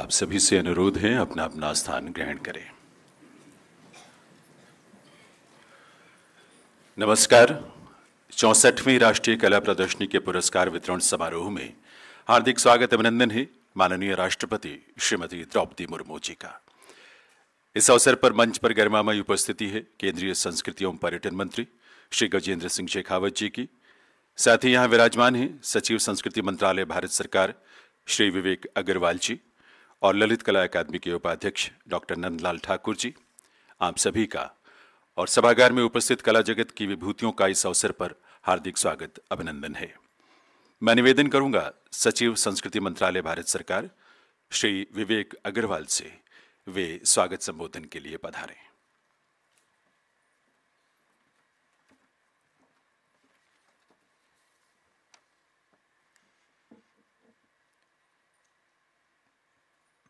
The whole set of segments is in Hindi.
आप सभी से अनुरोध है अपना अपना स्थान ग्रहण करें। नमस्कार। 64वीं राष्ट्रीय कला प्रदर्शनी के पुरस्कार वितरण समारोह में हार्दिक स्वागत अभिनंदन है माननीय राष्ट्रपति श्रीमती द्रौपदी मुर्मू जी का। इस अवसर पर मंच पर गरिमामयी उपस्थिति है केंद्रीय संस्कृति एवं पर्यटन मंत्री श्री गजेंद्र सिंह शेखावत जी की। साथ ही यहाँ विराजमान हैं सचिव संस्कृति मंत्रालय भारत सरकार श्री विवेक अग्रवाल जी और ललित कला अकादमी के उपाध्यक्ष डॉक्टर नंदलाल ठाकुर जी। आप सभी का और सभागार में उपस्थित कला जगत की विभूतियों का इस अवसर पर हार्दिक स्वागत अभिनंदन है। मैं निवेदन करूंगा सचिव संस्कृति मंत्रालय भारत सरकार श्री विवेक अग्रवाल से वे स्वागत संबोधन के लिए पधारें।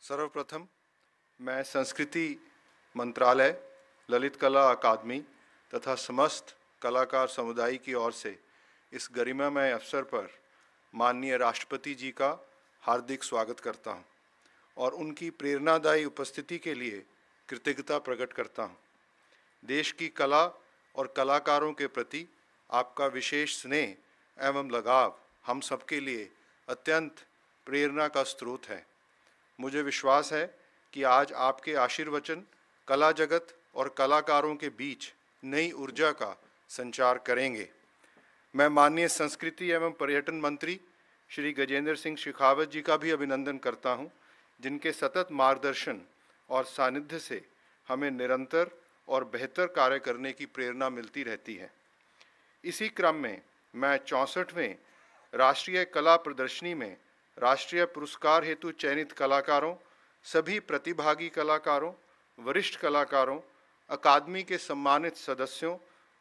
सर्वप्रथम मैं संस्कृति मंत्रालय, ललित कला अकादमी तथा समस्त कलाकार समुदाय की ओर से इस गरिमामय अवसर पर माननीय राष्ट्रपति जी का हार्दिक स्वागत करता हूं और उनकी प्रेरणादायी उपस्थिति के लिए कृतज्ञता प्रकट करता हूं। देश की कला और कलाकारों के प्रति आपका विशेष स्नेह एवं लगाव हम सबके लिए अत्यंत प्रेरणा का स्रोत है। मुझे विश्वास है कि आज आपके आशीर्वचन कला जगत और कलाकारों के बीच नई ऊर्जा का संचार करेंगे। मैं माननीय संस्कृति एवं पर्यटन मंत्री श्री गजेंद्र सिंह शेखावत जी का भी अभिनंदन करता हूं, जिनके सतत मार्गदर्शन और सानिध्य से हमें निरंतर और बेहतर कार्य करने की प्रेरणा मिलती रहती है। इसी क्रम में मैं 64वें राष्ट्रीय कला प्रदर्शनी में राष्ट्रीय पुरस्कार हेतु चयनित कलाकारों, सभी प्रतिभागी कलाकारों, वरिष्ठ कलाकारों, अकादमी के सम्मानित सदस्यों,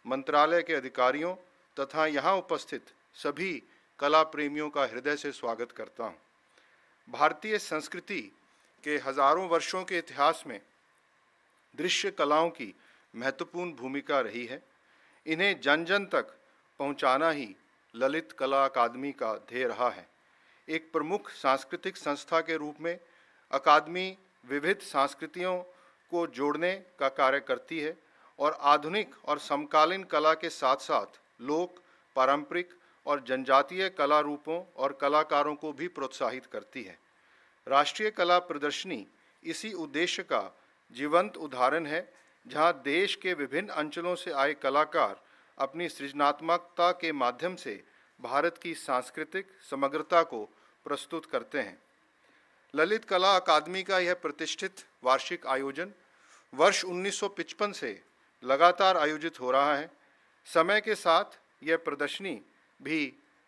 मंत्रालय के अधिकारियों तथा यहाँ उपस्थित सभी कला प्रेमियों का हृदय से स्वागत करता हूँ। भारतीय संस्कृति के हजारों वर्षों के इतिहास में दृश्य कलाओं की महत्वपूर्ण भूमिका रही है। इन्हें जन जन तक पहुँचाना ही ललित कला अकादमी का ध्येय रहा है। एक प्रमुख सांस्कृतिक संस्था के रूप में अकादमी विविध संस्कृतियों को जोड़ने का कार्य करती है और आधुनिक और समकालीन कला के साथ साथ लोक, पारंपरिक और जनजातीय कला रूपों और कलाकारों को भी प्रोत्साहित करती है। राष्ट्रीय कला प्रदर्शनी इसी उद्देश्य का जीवंत उदाहरण है, जहां देश के विभिन्न अंचलों से आए कलाकार अपनी सृजनात्मकता के माध्यम से भारत की सांस्कृतिक समग्रता को प्रस्तुत करते हैं। ललित कला अकादमी का यह प्रतिष्ठित वार्षिक आयोजन वर्ष 1955 से लगातार आयोजित हो रहा है। समय के साथ यह प्रदर्शनी भी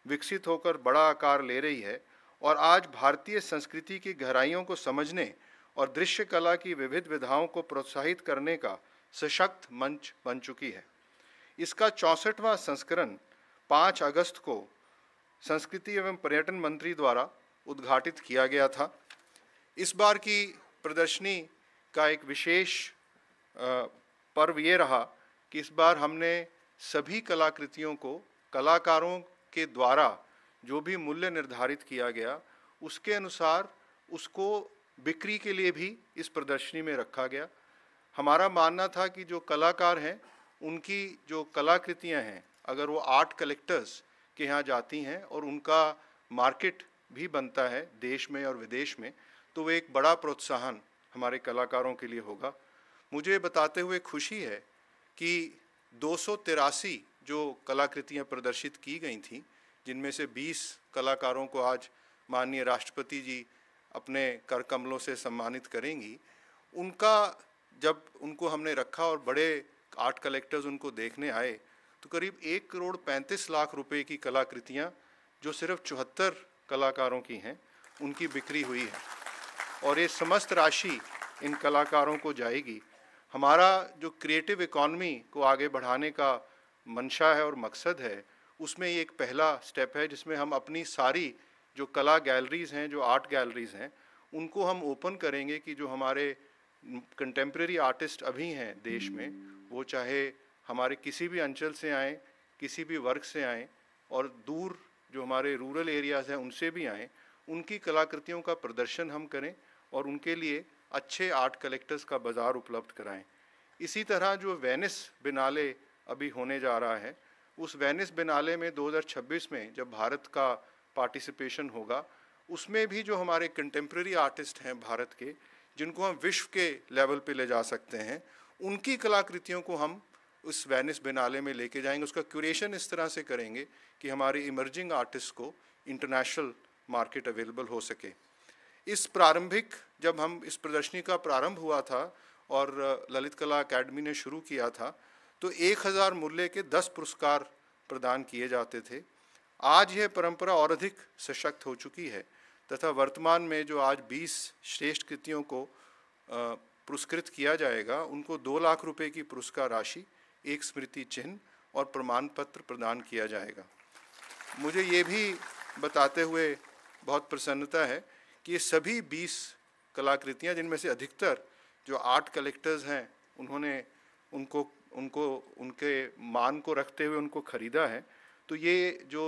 विकसित होकर बड़ा आकार ले रही है और आज भारतीय संस्कृति की गहराइयों को समझने और दृश्य कला की विविध विधाओं को प्रोत्साहित करने का सशक्त मंच बन चुकी है। इसका 64वां संस्करण 5 अगस्त को संस्कृति एवं पर्यटन मंत्री द्वारा उद्घाटित किया गया था। इस बार की प्रदर्शनी का एक विशेष पर्व ये रहा कि इस बार हमने सभी कलाकृतियों को कलाकारों के द्वारा जो भी मूल्य निर्धारित किया गया उसके अनुसार उसको बिक्री के लिए भी इस प्रदर्शनी में रखा गया। हमारा मानना था कि जो कलाकार हैं उनकी जो कलाकृतियां हैं, अगर वो आर्ट कलेक्टर्स के यहाँ जाती हैं और उनका मार्केट भी बनता है देश में और विदेश में, तो वो एक बड़ा प्रोत्साहन हमारे कलाकारों के लिए होगा। मुझे बताते हुए खुशी है कि 283 जो कलाकृतियाँ प्रदर्शित की गई थीं, जिनमें से 20 कलाकारों को आज माननीय राष्ट्रपति जी अपने कर कमलों से सम्मानित करेंगी, उनका जब उनको हमने रखा और बड़े आर्ट कलेक्टर्स उनको देखने आए तो करीब 1 करोड़ 35 लाख रुपए की कलाकृतियाँ जो सिर्फ 74 कलाकारों की हैं उनकी बिक्री हुई है और ये समस्त राशि इन कलाकारों को जाएगी। हमारा जो क्रिएटिव इकॉनमी को आगे बढ़ाने का मंशा है और मकसद है, उसमें ये एक पहला स्टेप है जिसमें हम अपनी सारी जो कला गैलरीज़ हैं, जो आर्ट गैलरीज़ हैं, उनको हम ओपन करेंगे कि जो हमारे कंटेम्प्रेरी आर्टिस्ट अभी हैं देश में, वो चाहे हमारे किसी भी अंचल से आएँ, किसी भी वर्ग से आएँ और दूर जो हमारे रूरल एरियाज़ हैं उनसे भी आएँ, उनकी कलाकृतियों का प्रदर्शन हम करें और उनके लिए अच्छे आर्ट कलेक्टर्स का बाज़ार उपलब्ध कराएं। इसी तरह जो वेनिस बिनाले अभी होने जा रहा है, उस वेनिस बिनाले में 2026 में जब भारत का पार्टिसिपेशन होगा, उसमें भी जो हमारे कंटेम्प्रेरी आर्टिस्ट हैं भारत के, जिनको हम विश्व के लेवल पे ले जा सकते हैं, उनकी कलाकृतियों को हम उस वेनिस बिनाले में लेके जाएंगे। उसका क्यूरेशन इस तरह से करेंगे कि हमारे इमर्जिंग आर्टिस्ट को इंटरनेशनल मार्केट अवेलेबल हो सके। इस प्रारंभिक जब हम इस प्रदर्शनी का प्रारंभ हुआ था और ललित कला अकादमी ने शुरू किया था, तो 1000 मूल्य के 10 पुरस्कार प्रदान किए जाते थे। आज यह परंपरा और अधिक सशक्त हो चुकी है तथा वर्तमान में जो आज 20 श्रेष्ठ कृतियों को पुरस्कृत किया जाएगा, उनको 2 लाख रुपए की पुरस्कार राशि, एक स्मृति चिन्ह और प्रमाण पत्र प्रदान किया जाएगा। मुझे ये भी बताते हुए बहुत प्रसन्नता है कि ये सभी 20 कलाकृतियाँ, जिनमें से अधिकतर जो आर्ट कलेक्टर्स हैं, उन्होंने उनके मान को रखते हुए उनको खरीदा है। तो ये जो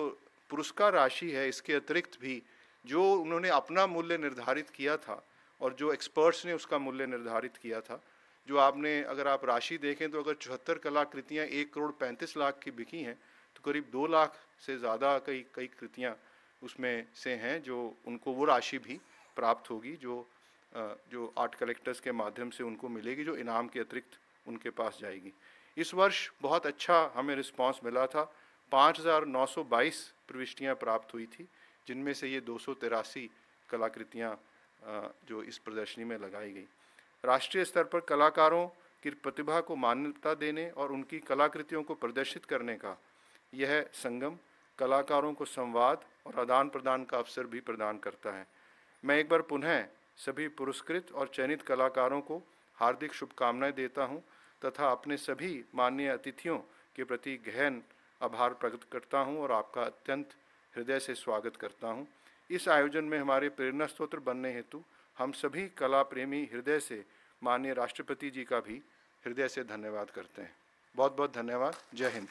पुरस्कार राशि है, इसके अतिरिक्त भी जो उन्होंने अपना मूल्य निर्धारित किया था और जो एक्सपर्ट्स ने उसका मूल्य निर्धारित किया था, जो आपने अगर आप राशि देखें तो अगर 74 कलाकृतियाँ 1,35,00,000 की बिकी हैं, तो करीब 2 लाख से ज़्यादा कई कृतियाँ उसमें से हैं जो उनको वो राशि भी प्राप्त होगी जो आर्ट कलेक्टर्स के माध्यम से उनको मिलेगी, जो इनाम के अतिरिक्त उनके पास जाएगी। इस वर्ष बहुत अच्छा हमें रिस्पांस मिला था। 5,922 प्रविष्टियाँ प्राप्त हुई थी, जिनमें से ये 283 कलाकृतियाँ जो इस प्रदर्शनी में लगाई गई। राष्ट्रीय स्तर पर कलाकारों की प्रतिभा को मान्यता देने और उनकी कलाकृतियों को प्रदर्शित करने का यह संगम कलाकारों को संवाद और आदान प्रदान का अवसर भी प्रदान करता है। मैं एक बार पुनः सभी पुरस्कृत और चयनित कलाकारों को हार्दिक शुभकामनाएं देता हूं तथा अपने सभी माननीय अतिथियों के प्रति गहन आभार प्रकट करता हूं और आपका अत्यंत हृदय से स्वागत करता हूं। इस आयोजन में हमारे प्रेरणा स्रोत बनने हेतु हम सभी कला प्रेमी हृदय से माननीय राष्ट्रपति जी का भी हृदय से धन्यवाद करते हैं। बहुत बहुत धन्यवाद। जय हिंद।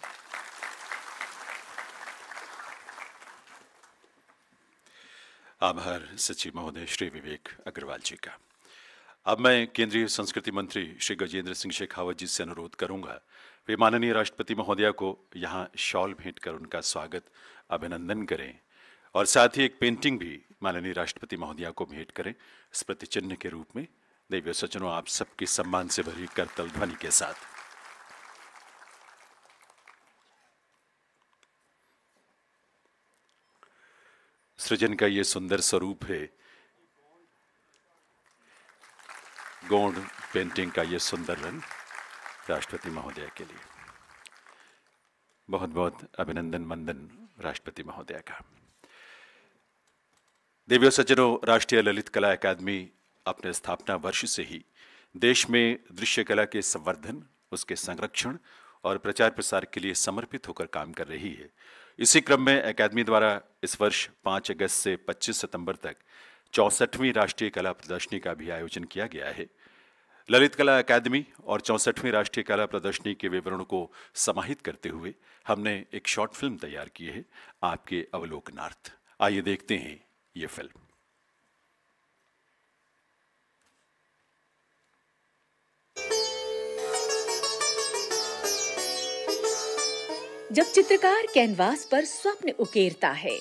आभार सचिव महोदय श्री विवेक अग्रवाल जी का। अब मैं केंद्रीय संस्कृति मंत्री श्री गजेंद्र सिंह शेखावत जी से अनुरोध करूंगा, वे माननीय राष्ट्रपति महोदया को यहाँ शॉल भेंट कर उनका स्वागत अभिनंदन करें और साथ ही एक पेंटिंग भी माननीय राष्ट्रपति महोदया को भेंट करें स्मृति चिन्ह के रूप में। देवी सज्जनों, आप सबके सम्मान से भरी करतल ध्वनि के साथ सृजन का ये सुंदर स्वरूप है, गौड़ पेंटिंग का ये सुंदर रंग राष्ट्रपति महोदया के लिए। बहुत बहुत अभिनंदन मंदन राष्ट्रपति महोदया का। देवियों सज्जनों, राष्ट्रीय ललित कला अकादमी अपने स्थापना वर्ष से ही देश में दृश्य कला के संवर्धन, उसके संरक्षण और प्रचार प्रसार के लिए समर्पित होकर काम कर रही है। इसी क्रम में अकादमी द्वारा इस वर्ष 5 अगस्त से 25 सितंबर तक 64वीं राष्ट्रीय कला प्रदर्शनी का भी आयोजन किया गया है। ललित कला अकादमी और 64वीं राष्ट्रीय कला प्रदर्शनी के विवरण को समाहित करते हुए हमने एक शॉर्ट फिल्म तैयार की है आपके अवलोकनार्थ। आइए देखते हैं ये फिल्म। जब चित्रकार कैनवास पर स्वप्न उकेरता है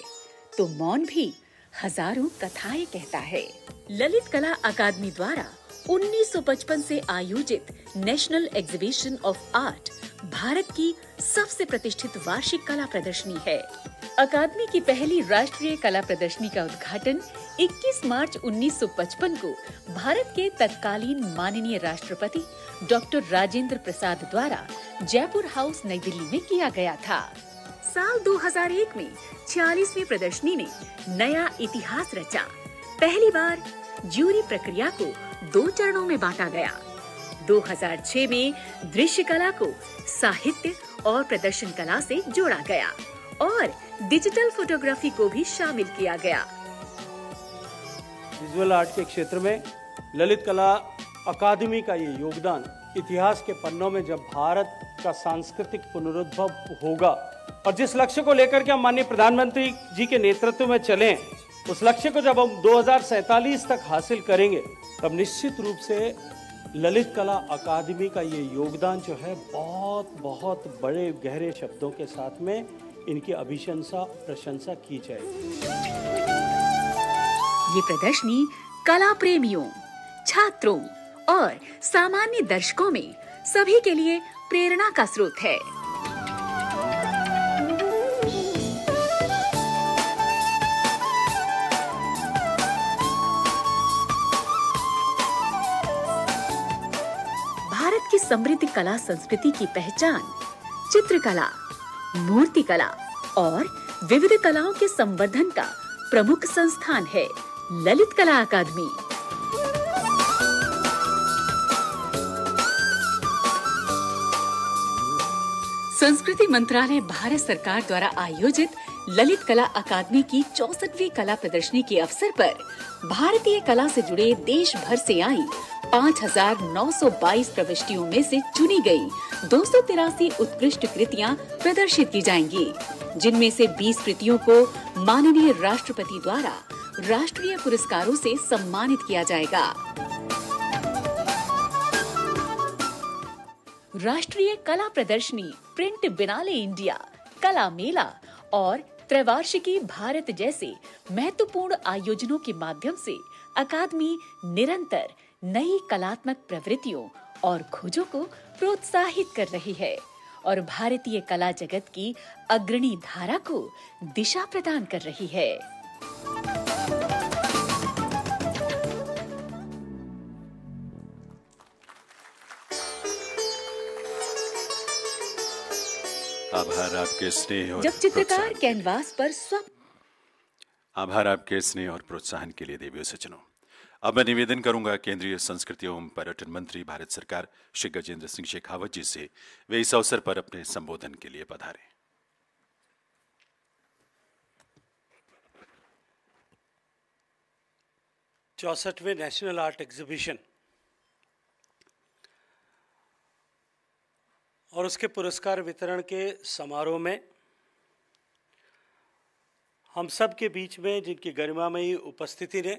तो मौन भी हजारों कथाएं कहता है। ललित कला अकादमी द्वारा 1955 से आयोजित national exhibition of art Bharat की सबसे प्रतिष्ठित वार्षिक कला प्रदर्शनी है। अकादमी की पहली राष्ट्रीय कला प्रदर्शनी का उद्घाटन 21 मार्च 1955 को भारत के तत्कालीन माननीय राष्ट्रपति डॉक्टर राजेंद्र प्रसाद द्वारा जयपुर हाउस नई दिल्ली में किया गया था। साल 2001 में 46वीं प्रदर्शनी ने नया इतिहास रचा। पहली बार ज्यूरी प्रक्रिया को 2 चरणों में बांटा गया। 2006 में दृश्य कला को साहित्य और प्रदर्शन कला से जोड़ा गया और डिजिटल फोटोग्राफी को भी शामिल किया गया। विजुअल आर्ट के क्षेत्र में ललित कला अकादमी का ये योगदान इतिहास के पन्नों में जब भारत का सांस्कृतिक पुनरुद्भव होगा और जिस लक्ष्य को लेकर के हम माननीय प्रधानमंत्री जी के नेतृत्व में चलें, उस लक्ष्य को जब हम 2047 तक हासिल करेंगे तब निश्चित रूप से ललित कला अकादमी का ये योगदान जो है बहुत बहुत बड़े गहरे शब्दों के साथ में इनकी प्रशंसा की जाएगी। ये प्रदर्शनी कला प्रेमियों, छात्रों और सामान्य दर्शकों में सभी के लिए प्रेरणा का स्रोत है। भारत की समृद्ध कला संस्कृति की पहचान चित्रकला, मूर्तिकला और विविध कलाओं के संवर्धन का प्रमुख संस्थान है ललित कला अकादमी। संस्कृति मंत्रालय भारत सरकार द्वारा आयोजित ललित कला अकादमी की 64वीं कला प्रदर्शनी के अवसर पर भारतीय कला से जुड़े देश भर से आई 5,922 प्रविष्टियों में से चुनी गई 283 उत्कृष्ट कृतियां प्रदर्शित की जाएंगी, जिनमें से 20 कृतियों को माननीय राष्ट्रपति द्वारा राष्ट्रीय पुरस्कारों से सम्मानित किया जाएगा। राष्ट्रीय कला प्रदर्शनी, प्रिंट बिनाले इंडिया, कला मेला और त्रैवार्षिकी भारत जैसे महत्वपूर्ण आयोजनों के माध्यम से अकादमी निरंतर नई कलात्मक प्रवृत्तियों और खोजों को प्रोत्साहित कर रही है और भारतीय कला जगत की अग्रणी धारा को दिशा प्रदान कर रही है। आभार आपके स्नेह और जब चित्रकार कैनवास पर आभार आपके स्नेह और प्रोत्साहन के लिए देवियों सज्जनों। अब मैं निवेदन करूंगा केंद्रीय संस्कृति एवं पर्यटन मंत्री भारत सरकार श्री गजेंद्र सिंह शेखावत जी से वे इस अवसर पर अपने संबोधन के लिए पधारें। 64वें नेशनल आर्ट एग्जीबिशन और उसके पुरस्कार वितरण के समारोह में हम सब के बीच में जिनकी गरिमामयी उपस्थिति ने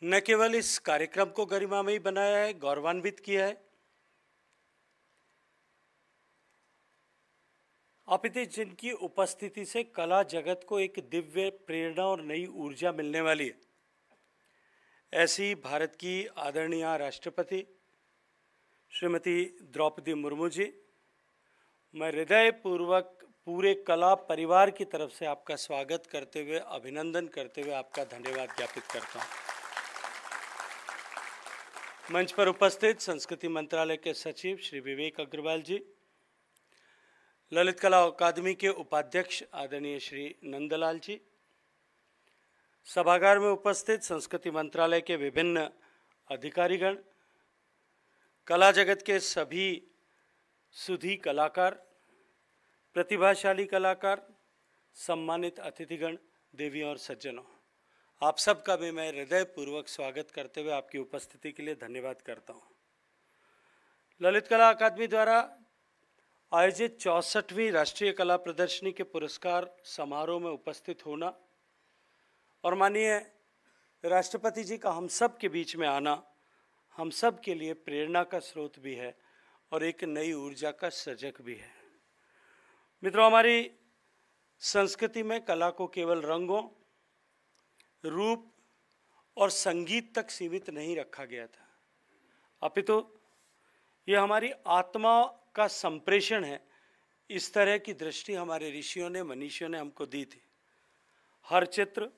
न केवल इस कार्यक्रम को गरिमामयी बनाया है, गौरवान्वित किया है, अपितु जिनकी उपस्थिति से कला जगत को एक दिव्य प्रेरणा और नई ऊर्जा मिलने वाली है, ऐसी भारत की आदरणीय राष्ट्रपति श्रीमती द्रौपदी मुर्मू जी, मैं हृदय पूर्वक पूरे कला परिवार की तरफ से आपका स्वागत करते हुए, अभिनंदन करते हुए आपका धन्यवाद ज्ञापित करता हूँ। मंच पर उपस्थित संस्कृति मंत्रालय के सचिव श्री विवेक अग्रवाल जी, ललित कला अकादमी के उपाध्यक्ष आदरणीय श्री नंदलाल जी, सभागार में उपस्थित संस्कृति मंत्रालय के विभिन्न अधिकारीगण, कला जगत के सभी सुधी कलाकार, प्रतिभाशाली कलाकार, सम्मानित अतिथिगण, देवियों और सज्जनों, आप सबका भी मैं हृदयपूर्वक स्वागत करते हुए आपकी उपस्थिति के लिए धन्यवाद करता हूँ। ललित कला अकादमी द्वारा आयोजित 64वीं राष्ट्रीय कला प्रदर्शनी के पुरस्कार समारोह में उपस्थित होना और माननीय राष्ट्रपति जी का हम सब के बीच में आना हम सब के लिए प्रेरणा का स्रोत भी है और एक नई ऊर्जा का सजग भी है। मित्रों, हमारी संस्कृति में कला को केवल रंगों, रूप और संगीत तक सीमित नहीं रखा गया था, अपितु ये हमारी आत्मा का संप्रेषण है। इस तरह की दृष्टि हमारे ऋषियों ने, मनीषियों ने हमको दी थी। हर चित्र,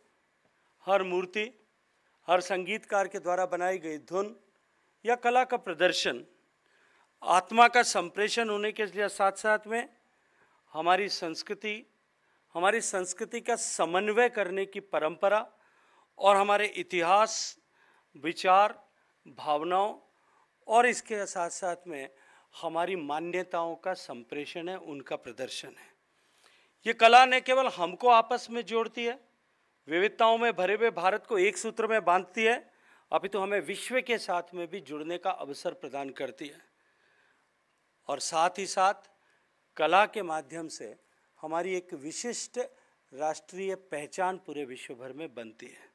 हर मूर्ति, हर संगीतकार के द्वारा बनाई गई धुन या कला का प्रदर्शन आत्मा का संप्रेषण होने के साथ साथ में हमारी संस्कृति का समन्वय करने की परंपरा और हमारे इतिहास, विचार, भावनाओं और इसके साथ साथ में हमारी मान्यताओं का संप्रेषण है, उनका प्रदर्शन है। ये कला न केवल हमको आपस में जोड़ती है, विविधताओं में भरे हुए भारत को एक सूत्र में बांधती है, अपितु हमें विश्व के साथ में भी जुड़ने का अवसर प्रदान करती है और साथ ही साथ कला के माध्यम से हमारी एक विशिष्ट राष्ट्रीय पहचान पूरे विश्व भर में बनती है।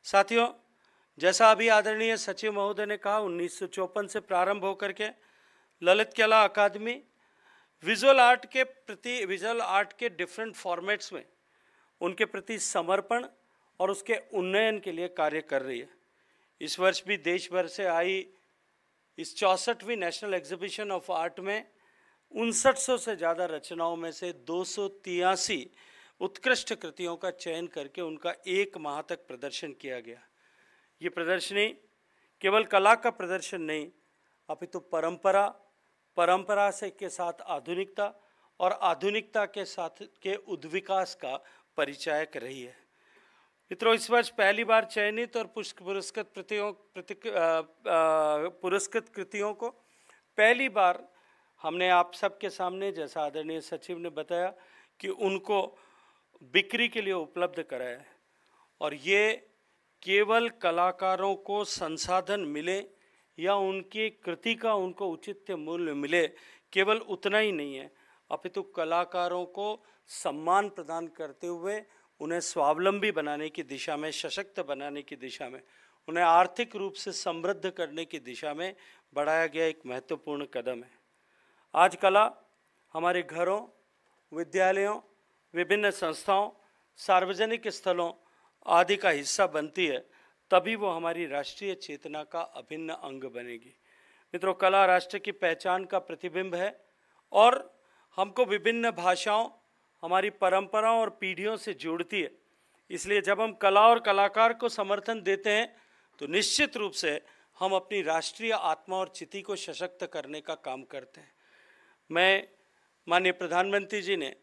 साथियों, जैसा अभी आदरणीय सचिव महोदय ने कहा, 1954 से प्रारंभ होकर के ललित कला अकादमी विजुअल आर्ट के डिफरेंट फॉर्मेट्स में उनके प्रति समर्पण और उसके उन्नयन के लिए कार्य कर रही है। इस वर्ष भी देश भर से आई इस 64वीं नेशनल एग्जीबिशन ऑफ आर्ट में 5900 से ज़्यादा रचनाओं में से 283 उत्कृष्ट कृतियों का चयन करके उनका 1 माह तक प्रदर्शन किया गया। ये प्रदर्शनी केवल कला का प्रदर्शन नहीं, अपितु परंपरा से के साथ आधुनिकता और आधुनिकता के साथ के उद्विकास का परिचायक रही है। मित्रों, इस वर्ष पहली बार चयनित और पुरस्कृत कृतियों को पहली बार हमने आप सबके सामने, जैसा आदरणीय सचिव ने बताया, कि उनको बिक्री के लिए उपलब्ध कराया है। और ये केवल कलाकारों को संसाधन मिले या उनकी कृति का उनको उचित मूल्य मिले, केवल उतना ही नहीं है, अपितु कलाकारों को सम्मान प्रदान करते हुए उन्हें स्वावलंबी बनाने की दिशा में, सशक्त बनाने की दिशा में, उन्हें आर्थिक रूप से समृद्ध करने की दिशा में बढ़ाया गया एक महत्वपूर्ण कदम है। आज कला हमारे घरों, विद्यालयों, विभिन्न संस्थाओं, सार्वजनिक स्थलों आदि का हिस्सा बनती है, तभी वो हमारी राष्ट्रीय चेतना का अभिन्न अंग बनेगी। मित्रों, कला राष्ट्र की पहचान का प्रतिबिंब है और हमको विभिन्न भाषाओं, हमारी परंपराओं और पीढ़ियों से जोड़ती है। इसलिए जब हम कला और कलाकार को समर्थन देते हैं तो निश्चित रूप से हम अपनी राष्ट्रीय आत्मा और चिति को सशक्त करने का काम करते हैं। मैं माननीय प्रधानमंत्री जी ने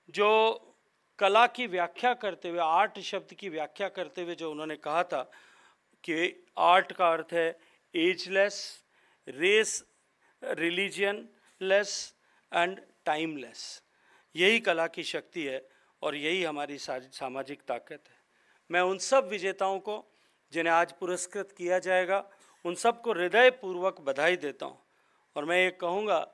जो कला की व्याख्या करते हुए, आर्ट शब्द की व्याख्या करते हुए जो उन्होंने कहा था कि आर्ट का अर्थ है ageless, race, religionless and timeless. यही कला की शक्ति है और यही हमारी सामाजिक ताकत है। मैं उन सब विजेताओं को जिन्हें आज पुरस्कृत किया जाएगा, उन सबको हृदयपूर्वक बधाई देता हूँ। और मैं ये कहूँगा,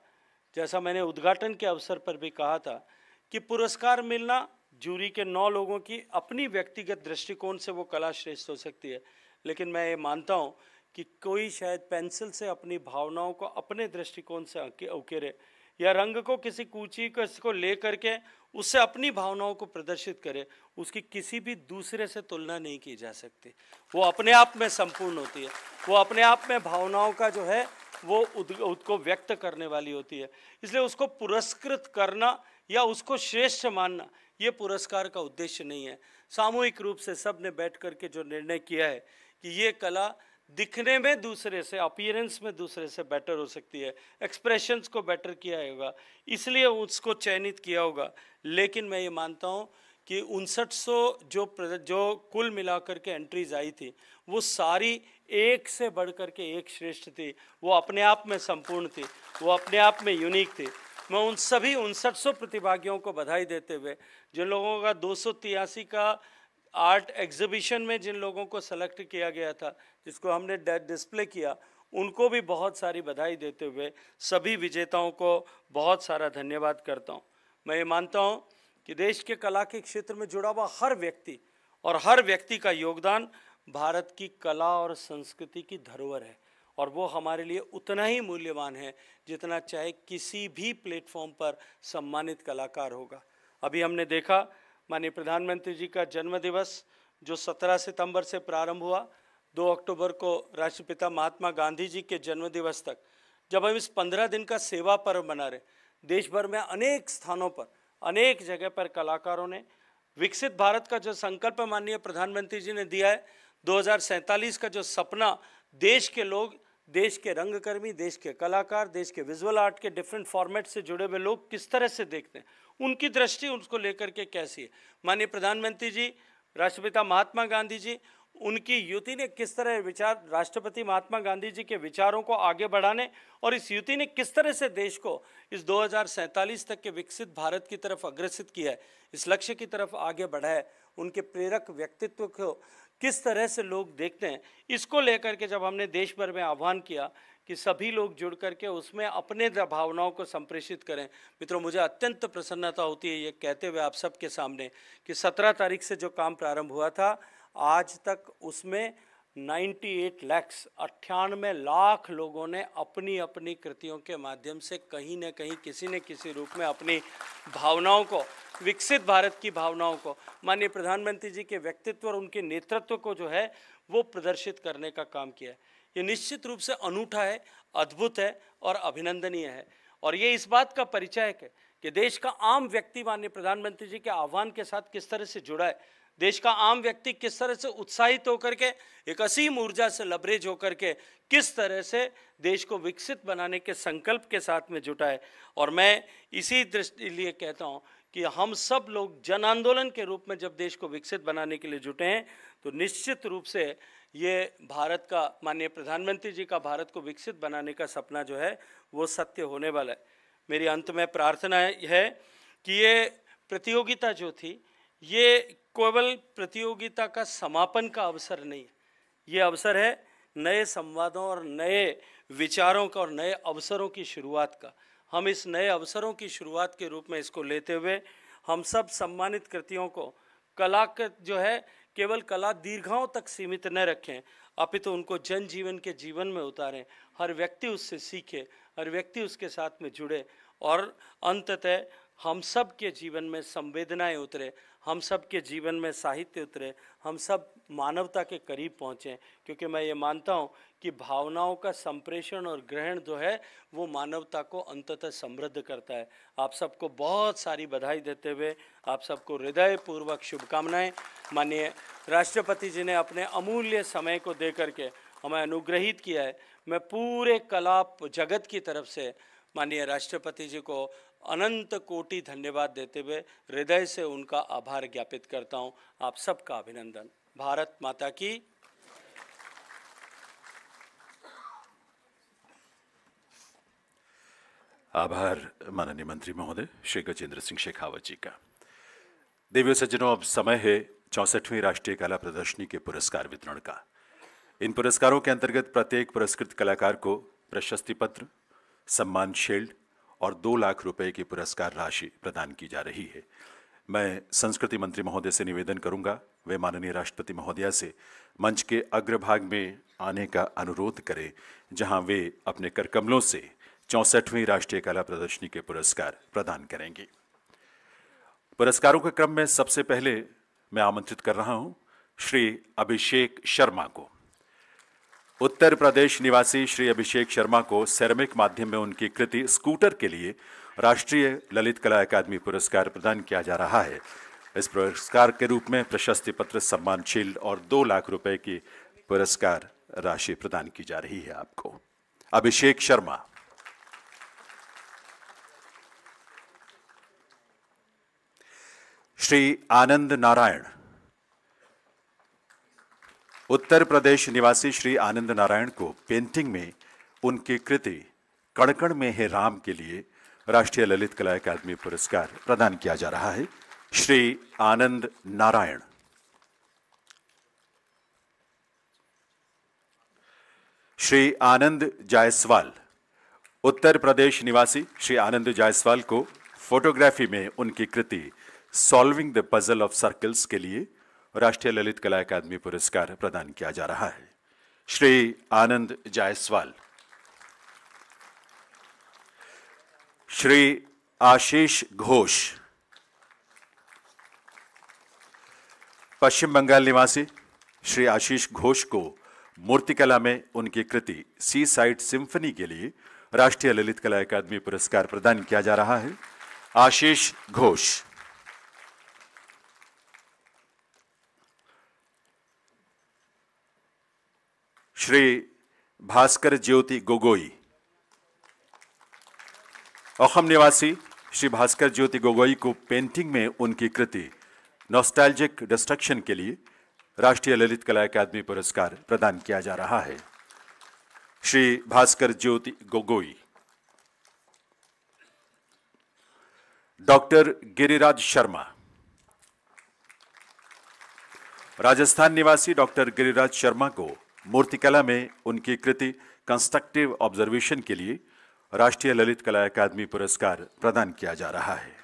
जैसा मैंने उद्घाटन के अवसर पर भी कहा था, कि पुरस्कार मिलना जूरी के 9 लोगों की अपनी व्यक्तिगत दृष्टिकोण से वो कला श्रेष्ठ हो सकती है, लेकिन मैं ये मानता हूँ कि कोई शायद पेंसिल से अपनी भावनाओं को अपने दृष्टिकोण से उकेरे या रंग को किसी कूची को ले करके उससे अपनी भावनाओं को प्रदर्शित करे, उसकी किसी भी दूसरे से तुलना नहीं की जा सकती। वो अपने आप में संपूर्ण होती है, वो अपने आप में भावनाओं का जो है वो उसको व्यक्त करने वाली होती है। इसलिए उसको पुरस्कृत करना या उसको श्रेष्ठ मानना ये पुरस्कार का उद्देश्य नहीं है। सामूहिक रूप से सब ने बैठ करके जो निर्णय किया है कि ये कला दिखने में दूसरे से, अपीयरेंस में दूसरे से बेटर हो सकती है, एक्सप्रेशंस को बेटर किया होगा, इसलिए उसको चयनित किया होगा। लेकिन मैं ये मानता हूँ कि 5900 जो कुल मिलाकर के एंट्रीज आई थी, वो सारी एक से बढ़ कर के एक श्रेष्ठ थी, वो अपने आप में संपूर्ण थी, वो अपने आप में यूनिक थी। मैं उन सभी 5900 प्रतिभागियों को बधाई देते हुए, जिन लोगों का 283 का आर्ट एग्जीबिशन में जिन लोगों को सेलेक्ट किया गया था, जिसको हमने डिस्प्ले किया, उनको भी बहुत सारी बधाई देते हुए सभी विजेताओं को बहुत सारा धन्यवाद करता हूँ। मैं ये मानता हूँ कि देश के कला के क्षेत्र में जुड़ा हुआ हर व्यक्ति और हर व्यक्ति का योगदान भारत की कला और संस्कृति की धरोहर है, और वो हमारे लिए उतना ही मूल्यवान है जितना चाहे किसी भी प्लेटफॉर्म पर सम्मानित कलाकार होगा। अभी हमने देखा माननीय प्रधानमंत्री जी का जन्मदिवस जो 17 सितंबर से प्रारंभ हुआ, 2 अक्टूबर को राष्ट्रपिता महात्मा गांधी जी के जन्मदिवस तक, जब हम इस 15 दिन का सेवा पर्व मना रहे, देश भर में अनेक स्थानों पर, अनेक जगह पर कलाकारों ने विकसित भारत का जो संकल्प माननीय प्रधानमंत्री जी ने दिया है, 2047 का जो सपना देश के लोग, देश के रंगकर्मी, देश के कलाकार, देश के विजुअल आर्ट के डिफरेंट फॉर्मेट से जुड़े हुए लोग किस तरह से देखते हैं, उनकी दृष्टि उसको लेकर के कैसी है। माननीय प्रधानमंत्री जी, राष्ट्रपिता महात्मा गांधी जी, उनकी युति ने किस तरह विचार, राष्ट्रपति महात्मा गांधी जी के विचारों को आगे बढ़ाने और इस युति ने किस तरह से देश को इस 2047 तक के विकसित भारत की तरफ अग्रसित किया है, इस लक्ष्य की तरफ आगे बढ़ाया, उनके प्रेरक व्यक्तित्व को किस तरह से लोग देखते हैं, इसको लेकर के जब हमने देश भर में आह्वान किया कि सभी लोग जुड़ करके उसमें अपने भावनाओं को संप्रेषित करें, मित्रों मुझे अत्यंत प्रसन्नता होती है ये कहते हुए आप सबके सामने कि 17 तारीख से जो काम प्रारंभ हुआ था, आज तक उसमें 98 लाख लोगों ने अपनी अपनी कृतियों के माध्यम से कहीं न कहीं किसी न किसी रूप में अपनी भावनाओं को, विकसित भारत की भावनाओं को, माननीय प्रधानमंत्री जी के व्यक्तित्व और उनके नेतृत्व को जो है वो प्रदर्शित करने का काम किया है। ये निश्चित रूप से अनूठा है, अद्भुत है और अभिनंदनीय है। और ये इस बात का परिचायक है कि देश का आम व्यक्ति माननीय प्रधानमंत्री जी के आह्वान के साथ किस तरह से जुड़ा है। देश का आम व्यक्ति किस तरह से उत्साहित होकर के, एक असीम ऊर्जा से लबरेज होकर के किस तरह से देश को विकसित बनाने के संकल्प के साथ में जुटा है। और मैं इसी दृष्टि लिए कहता हूँ कि हम सब लोग जन आंदोलन के रूप में जब देश को विकसित बनाने के लिए जुटे हैं तो निश्चित रूप से ये भारत का, माननीय प्रधानमंत्री जी का भारत को विकसित बनाने का सपना जो है वो सत्य होने वाला है। मेरी अंत में प्रार्थना है कि ये प्रतियोगिता जो थी ये केवल प्रतियोगिता का समापन का अवसर नहीं है, ये अवसर है नए संवादों और नए विचारों का और नए अवसरों की शुरुआत का। हम इस नए अवसरों की शुरुआत के रूप में इसको लेते हुए हम सब सम्मानित कृतियों को, कला का जो है केवल कला दीर्घाओं तक सीमित न रखें, अपितु उनको जनजीवन के जीवन में उतारें। हर व्यक्ति उससे सीखे, हर व्यक्ति उसके साथ में जुड़े और अंततः हम सब के जीवन में संवेदनाएं उतरे, हम सब के जीवन में साहित्य उतरे, हम सब मानवता के करीब पहुँचें। क्योंकि मैं ये मानता हूँ कि भावनाओं का संप्रेषण और ग्रहण जो है वो मानवता को अंततः समृद्ध करता है। आप सबको बहुत सारी बधाई देते हुए आप सबको हृदयपूर्वक शुभकामनाएं। माननीय राष्ट्रपति जी ने अपने अमूल्य समय को दे करके हमें अनुग्रहित किया है। मैं पूरे कला जगत की तरफ से माननीय राष्ट्रपति जी को अनंत कोटि धन्यवाद देते हुए हृदय से उनका आभार ज्ञापित करता हूं। आप सबका अभिनंदन। भारत माता की। आभार माननीय मंत्री महोदय श्री गजेंद्र सिंह शेखावत जी का। देवियों सज्जनों, अब समय है 64वीं राष्ट्रीय कला प्रदर्शनी के पुरस्कार वितरण का। इन पुरस्कारों के अंतर्गत प्रत्येक पुरस्कृत कलाकार को प्रशस्ति पत्र, सम्मान शील्ड और 2 लाख रुपए की पुरस्कार राशि प्रदान की जा रही है। मैं संस्कृति मंत्री महोदय से निवेदन करूंगा वे माननीय राष्ट्रपति महोदया से मंच के अग्रभाग में आने का अनुरोध करें, जहां वे अपने करकमलों से 64वीं राष्ट्रीय कला प्रदर्शनी के पुरस्कार प्रदान करेंगे। पुरस्कारों के क्रम में सबसे पहले मैं आमंत्रित कर रहा हूं श्री अभिषेक शर्मा को। उत्तर प्रदेश निवासी श्री अभिषेक शर्मा को सेरेमिक माध्यम में उनकी कृति स्कूटर के लिए राष्ट्रीय ललित कला अकादमी पुरस्कार प्रदान किया जा रहा है। इस पुरस्कार के रूप में प्रशस्ति पत्र, सम्मान शील्ड और 2 लाख रुपए की पुरस्कार राशि प्रदान की जा रही है आपको। अभिषेक शर्मा। श्री आनंद नारायण। उत्तर प्रदेश निवासी श्री आनंद नारायण को पेंटिंग में उनकी कृति कण कण में है राम के लिए राष्ट्रीय ललित कला अकादमी पुरस्कार प्रदान किया जा रहा है। श्री आनंद नारायण। श्री आनंद जायसवाल। उत्तर प्रदेश निवासी श्री आनंद जायसवाल को फोटोग्राफी में उनकी कृति solving the puzzle of circles के लिए राष्ट्रीय ललित कला अकादमी पुरस्कार प्रदान किया जा रहा है। श्री आनंद जायसवाल। श्री आशीष घोष। पश्चिम बंगाल निवासी श्री आशीष घोष को मूर्तिकला में उनकी कृति सी साइड सिम्फनी के लिए राष्ट्रीय ललित कला अकादमी पुरस्कार प्रदान किया जा रहा है। आशीष घोष। श्री भास्कर ज्योति गोगोई। अखम निवासी श्री भास्कर ज्योति गोगोई को पेंटिंग में उनकी कृति नॉस्टैल्जिक डिस्ट्रक्शन के लिए राष्ट्रीय ललित कला अकादमी पुरस्कार प्रदान किया जा रहा है। श्री भास्कर ज्योति गोगोई। डॉक्टर गिरिराज शर्मा। राजस्थान निवासी डॉक्टर गिरिराज शर्मा को मूर्तिकला में उनकी कृति कंस्ट्रक्टिव ऑब्जर्वेशन के लिए राष्ट्रीय ललित कला अकादमी पुरस्कार प्रदान किया जा रहा है।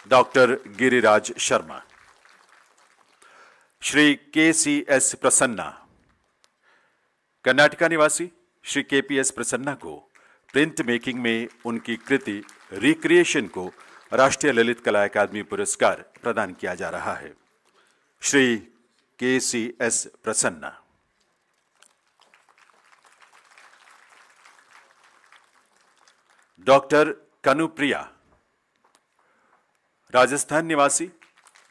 डॉक्टर गिरिराज शर्मा। श्री KCS प्रसन्ना। कर्नाटका निवासी श्री KPS प्रसन्ना को प्रिंट मेकिंग में उनकी कृति रिक्रिएशन को राष्ट्रीय ललित कला अकादमी पुरस्कार प्रदान किया जा रहा है। श्री KCS प्रसन्ना। डॉक्टर कनुप्रिया। राजस्थान निवासी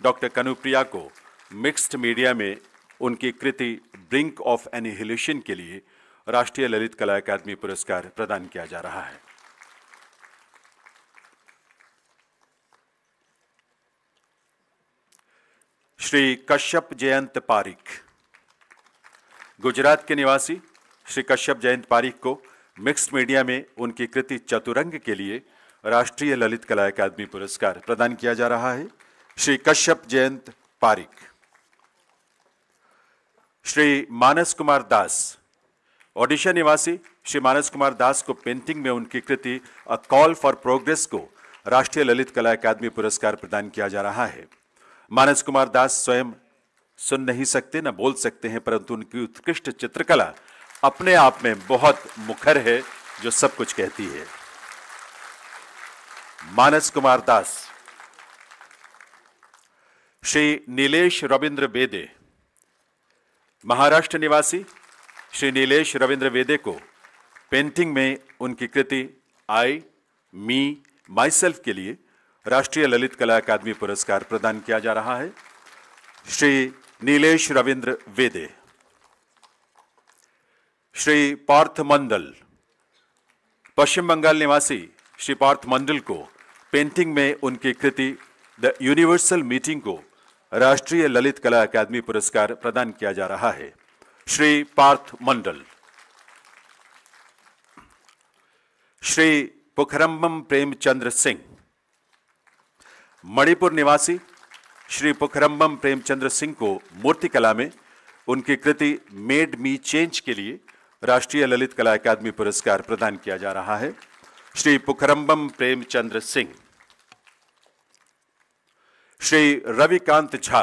डॉक्टर कनुप्रिया को मिक्स्ड मीडिया में उनकी कृति ब्रिंक ऑफ एनिहिलेशन के लिए राष्ट्रीय ललित कला अकादमी पुरस्कार प्रदान किया जा रहा है। श्री कश्यप जयंत पारिक। गुजरात के निवासी श्री कश्यप जयंत पारिक को मिक्स्ड मीडिया में उनकी कृति चतुरंग के लिए राष्ट्रीय ललित कला अकादमी पुरस्कार प्रदान किया जा रहा है। श्री कश्यप जयंत पारिक। श्री मानस कुमार दास। ओडिशा निवासी श्री मानस कुमार दास को पेंटिंग में उनकी कृति अ कॉल फॉर प्रोग्रेस को राष्ट्रीय ललित कला अकादमी पुरस्कार प्रदान किया जा रहा है। मानस कुमार दास स्वयं सुन नहीं सकते न बोल सकते हैं, परंतु उनकी उत्कृष्ट चित्रकला अपने आप में बहुत मुखर है जो सब कुछ कहती है। मानस कुमार दास। श्री नीलेश रविंद्र वेदे। महाराष्ट्र निवासी श्री नीलेश रविंद्र वेदे को पेंटिंग में उनकी कृति आई मी माई सेल्फ के लिए राष्ट्रीय ललित कला अकादमी पुरस्कार प्रदान किया जा रहा है। श्री नीलेश रविंद्र वेदे। श्री पार्थ मंडल। पश्चिम बंगाल निवासी श्री पार्थ मंडल को पेंटिंग में उनकी कृति द यूनिवर्सल मीटिंग को राष्ट्रीय ललित कला अकादमी पुरस्कार प्रदान किया जा रहा है। श्री पार्थ मंडल। श्री पुखरम्बम प्रेमचंद्र सिंह। मणिपुर निवासी श्री पुखरम्बम प्रेमचंद्र सिंह को मूर्तिकला में उनकी कृति मेड मी चेंज के लिए राष्ट्रीय ललित कला अकादमी पुरस्कार प्रदान किया जा रहा है। श्री पुखरम्बम प्रेमचंद्र सिंह। श्री रविकांत झा।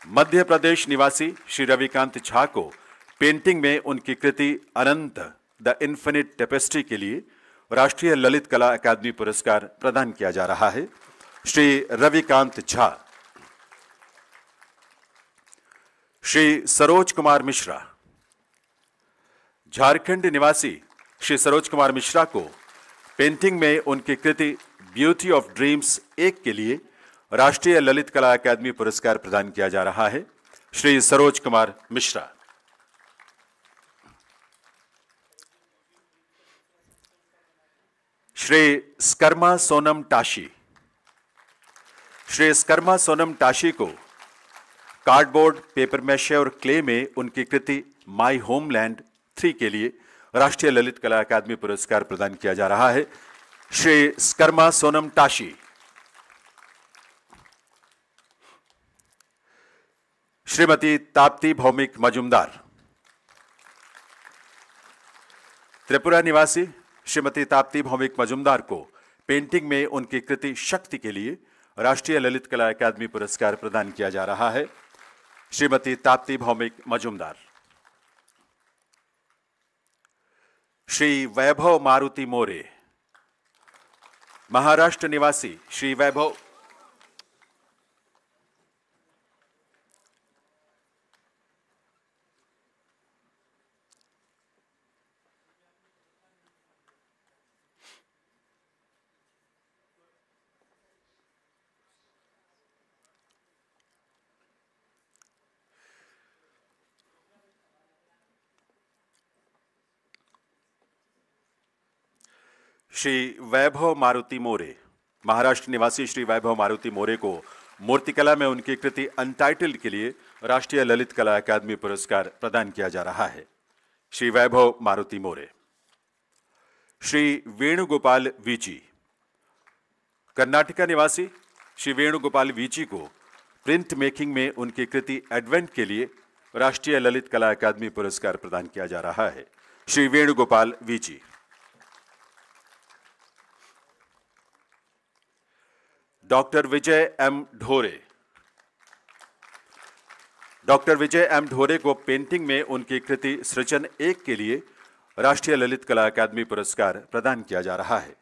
मध्य प्रदेश निवासी श्री रविकांत झा को पेंटिंग में उनकी कृति अनंत द इन्फिनिट टेपेस्ट्री के लिए राष्ट्रीय ललित कला अकादमी पुरस्कार प्रदान किया जा रहा है। श्री रविकांत झा। श्री सरोज कुमार मिश्रा। झारखंड निवासी श्री सरोज कुमार मिश्रा को पेंटिंग में उनकी कृति ब्यूटी ऑफ ड्रीम्स 1 के लिए राष्ट्रीय ललित कला अकादमी पुरस्कार प्रदान किया जा रहा है। श्री सरोज कुमार मिश्रा। श्री स्कर्मा सोनम टाशी। श्री स्कर्मा सोनम टाशी को कार्डबोर्ड, पेपर मैशे और क्ले में उनकी कृति माई होमलैंड 3 के लिए राष्ट्रीय ललित कला अकादमी पुरस्कार प्रदान किया जा रहा है। श्री स्कर्मा सोनम टाशी। श्रीमती ताप्ती भौमिक मजुमदार। त्रिपुरा निवासी श्रीमती ताप्ती भौमिक मजुमदार को पेंटिंग में उनकी कृति शक्ति के लिए राष्ट्रीय ललित कला अकादमी पुरस्कार प्रदान किया जा रहा है। श्रीमती ताप्ती भौमिक मजुमदार। श्री वैभव मारुति मोरे। महाराष्ट्र निवासी श्री वैभव श्री वैभव मारुति मोरे। महाराष्ट्र निवासी श्री वैभव मारुति मोरे को मूर्तिकला में उनकी कृति अनटाइटल्ड के लिए राष्ट्रीय ललित कला अकादमी पुरस्कार प्रदान किया जा रहा है। श्री वैभव मारुति मोरे। श्री वेणुगोपाल वीची। कर्नाटका निवासी श्री वेणुगोपाल वीची को प्रिंट मेकिंग में उनकी कृति एडवेंट के लिए राष्ट्रीय ललित कला अकादमी पुरस्कार प्रदान किया जा रहा है। श्री वेणुगोपाल वीची। डॉक्टर विजय एम ढोरे। डॉक्टर विजय एम ढोरे को पेंटिंग में उनकी कृति सृजन 1 के लिए राष्ट्रीय ललित कला अकादमी पुरस्कार प्रदान किया जा रहा है।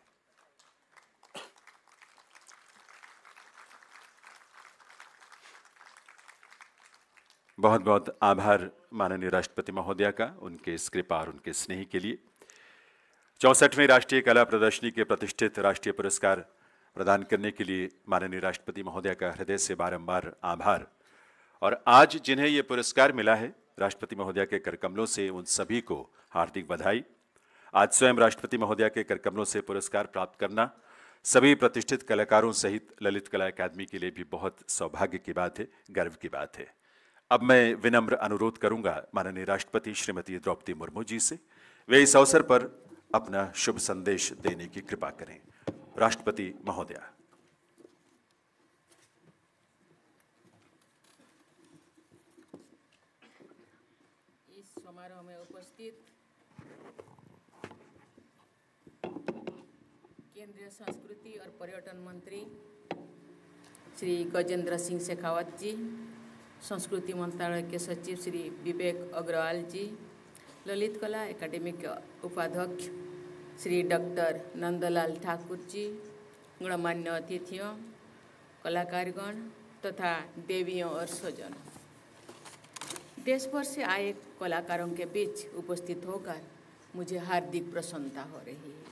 बहुत बहुत आभार माननीय राष्ट्रपति महोदया का उनके इस कृपा और उनके स्नेह के लिए। 64वीं राष्ट्रीय कला प्रदर्शनी के प्रतिष्ठित राष्ट्रीय पुरस्कार प्रदान करने के लिए माननीय राष्ट्रपति महोदया का हृदय से बारंबार आभार। और आज जिन्हें ये पुरस्कार मिला है, राष्ट्रपति महोदया के करकमलों से उन सभी को हार्दिक बधाई। आज स्वयं राष्ट्रपति महोदया के करकमलों से पुरस्कार प्राप्त करना सभी प्रतिष्ठित कलाकारों सहित ललित कला अकादमी के लिए भी बहुत सौभाग्य की बात है, गर्व की बात है। अब मैं विनम्र अनुरोध करूंगा माननीय राष्ट्रपति श्रीमती द्रौपदी मुर्मू जी से, वे इस अवसर पर अपना शुभ संदेश देने की कृपा करें। राष्ट्रपति महोदया। इस समारोह में उपस्थित केंद्रीय संस्कृति और पर्यटन मंत्री श्री गजेंद्र सिंह शेखावत जी, संस्कृति मंत्रालय के सचिव श्री विवेक अग्रवाल जी, ललित कला एकेडमी के उपाध्यक्ष श्री डॉक्टर नंदलाल ठाकुर जी, गणमान्य अतिथियों, कलाकारगण तथा देवियों और स्वजनों, देश भर से आए कलाकारों के बीच उपस्थित होकर मुझे हार्दिक प्रसन्नता हो रही है।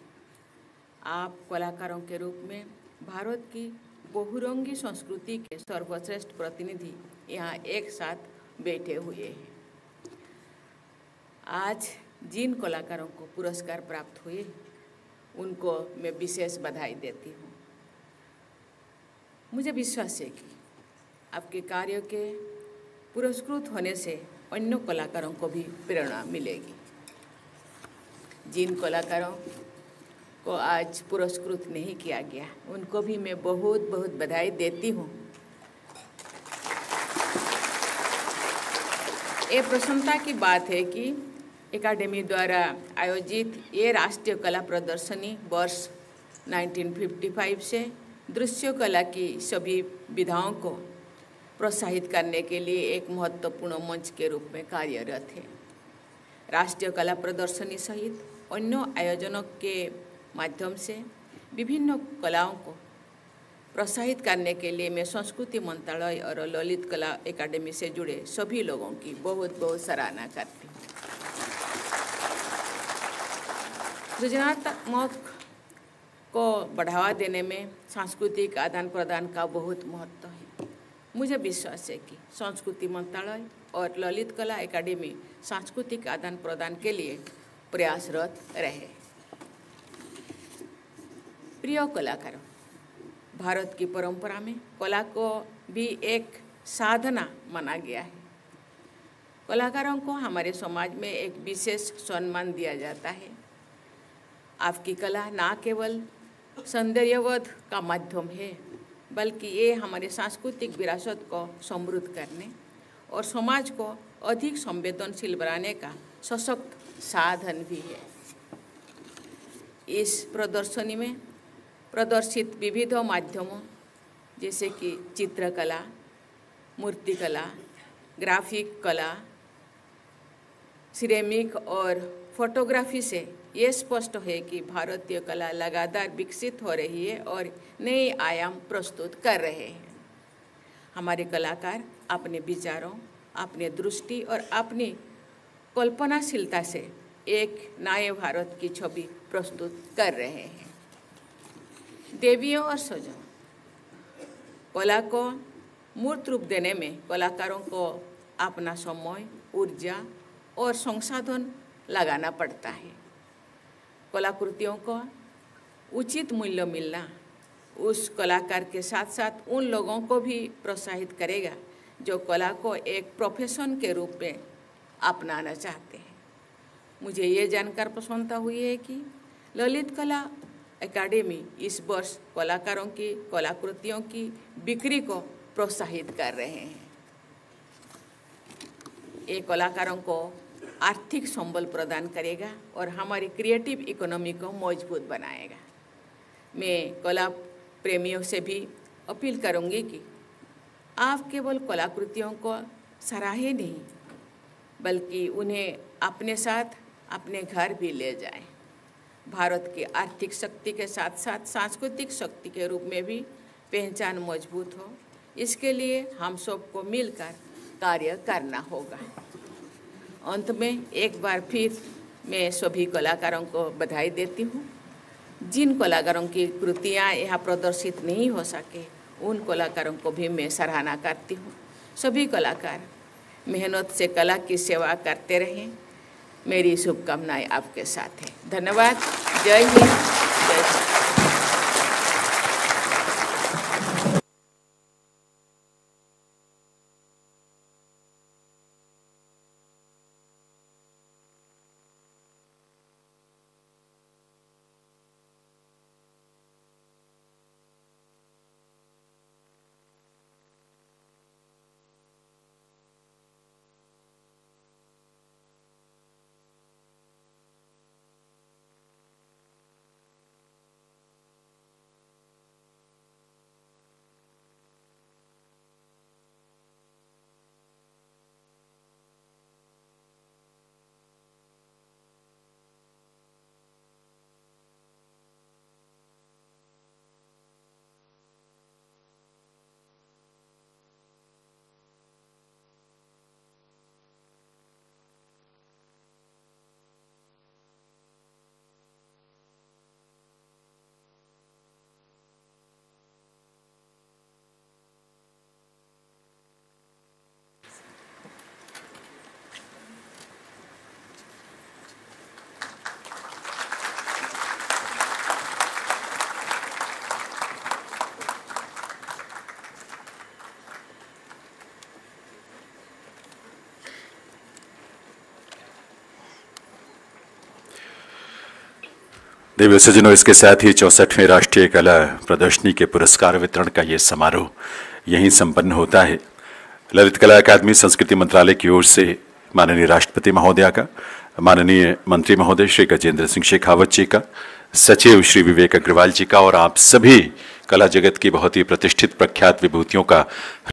आप कलाकारों के रूप में भारत की बहुरंगी संस्कृति के सर्वश्रेष्ठ प्रतिनिधि यहाँ एक साथ बैठे हुए हैं। आज जिन कलाकारों को पुरस्कार प्राप्त हुए उनको मैं विशेष बधाई देती हूँ। मुझे विश्वास है कि आपके कार्यों के पुरस्कृत होने से अन्य कलाकारों को भी प्रेरणा मिलेगी। जिन कलाकारों को आज पुरस्कृत नहीं किया गया उनको भी मैं बहुत बहुत बधाई देती हूँ। ये प्रसन्नता की बात है कि एकेडमी द्वारा आयोजित ये राष्ट्रीय कला प्रदर्शनी वर्ष 1955 से दृश्य कला की सभी विधाओं को प्रोत्साहित करने के लिए एक महत्वपूर्ण मंच के रूप में कार्यरत है। राष्ट्रीय कला प्रदर्शनी सहित अन्य आयोजनों के माध्यम से विभिन्न कलाओं को प्रोत्साहित करने के लिए मैं संस्कृति मंत्रालय और ललित कला एकेडमी से जुड़े सभी लोगों की बहुत बहुत सराहना करती हूँ। सृजनात्मक को बढ़ावा देने में सांस्कृतिक आदान प्रदान का बहुत महत्व है। मुझे विश्वास है कि संस्कृति मंत्रालय और ललित कला एकेडमी सांस्कृतिक आदान प्रदान के लिए प्रयासरत रहे। प्रिय कलाकारों, भारत की परंपरा में कला को भी एक साधना माना गया है। कलाकारों को हमारे समाज में एक विशेष सम्मान दिया जाता है। आपकी कला न केवल सौंदर्यवध का माध्यम है, बल्कि ये हमारे सांस्कृतिक विरासत को समृद्ध करने और समाज को अधिक संवेदनशील बनाने का सशक्त साधन भी है। इस प्रदर्शनी में प्रदर्शित विविध माध्यमों जैसे कि चित्रकला, मूर्तिकला, ग्राफिक कला, सिरेमिक और फोटोग्राफी से ये स्पष्ट है कि भारतीय कला लगातार विकसित हो रही है और नए आयाम प्रस्तुत कर रहे हैं। हमारे कलाकार अपने विचारों, अपने दृष्टि और अपनी कल्पनाशीलता से एक नए भारत की छवि प्रस्तुत कर रहे हैं। देवियों और स्वजनों, कला को मूर्त रूप देने में कलाकारों को अपना समय, ऊर्जा और संसाधन लगाना पड़ता है। कलाकृतियों को उचित मूल्य मिलना उस कलाकार के साथ साथ उन लोगों को भी प्रोत्साहित करेगा जो कला को एक प्रोफेशन के रूप में अपनाना चाहते हैं। मुझे ये जानकर प्रसन्नता हुई है कि ललित कला एकेडमी इस वर्ष कलाकारों की कलाकृतियों की बिक्री को प्रोत्साहित कर रहे हैं। ये कलाकारों को आर्थिक संबल प्रदान करेगा और हमारी क्रिएटिव इकोनॉमी को मजबूत बनाएगा। मैं कला प्रेमियों से भी अपील करूंगी कि आप केवल कलाकृतियों को सराहे नहीं, बल्कि उन्हें अपने साथ अपने घर भी ले जाएं। भारत की आर्थिक शक्ति के साथ साथ सांस्कृतिक शक्ति के रूप में भी पहचान मजबूत हो, इसके लिए हम सबको मिलकर कार्य करना होगा। अंत में एक बार फिर मैं सभी कलाकारों को बधाई देती हूँ। जिन कलाकारों की कृतियाँ यहाँ प्रदर्शित नहीं हो सके, उन कलाकारों को भी मैं सराहना करती हूँ। सभी कलाकार मेहनत से कला की सेवा करते रहें। मेरी शुभकामनाएं आपके साथ है। धन्यवाद। जय हिंद, जय भारत। देवी सज्जनों, इसके साथ ही 64वें राष्ट्रीय कला प्रदर्शनी के पुरस्कार वितरण का ये समारोह यहीं संपन्न होता है। ललित कला अकादमी संस्कृति मंत्रालय की ओर से माननीय राष्ट्रपति महोदया का, माननीय मंत्री महोदय श्री गजेंद्र सिंह शेखावत जी का, सचिव श्री विवेक अग्रवाल जी का और आप सभी कला जगत की बहुत ही प्रतिष्ठित प्रख्यात विभूतियों का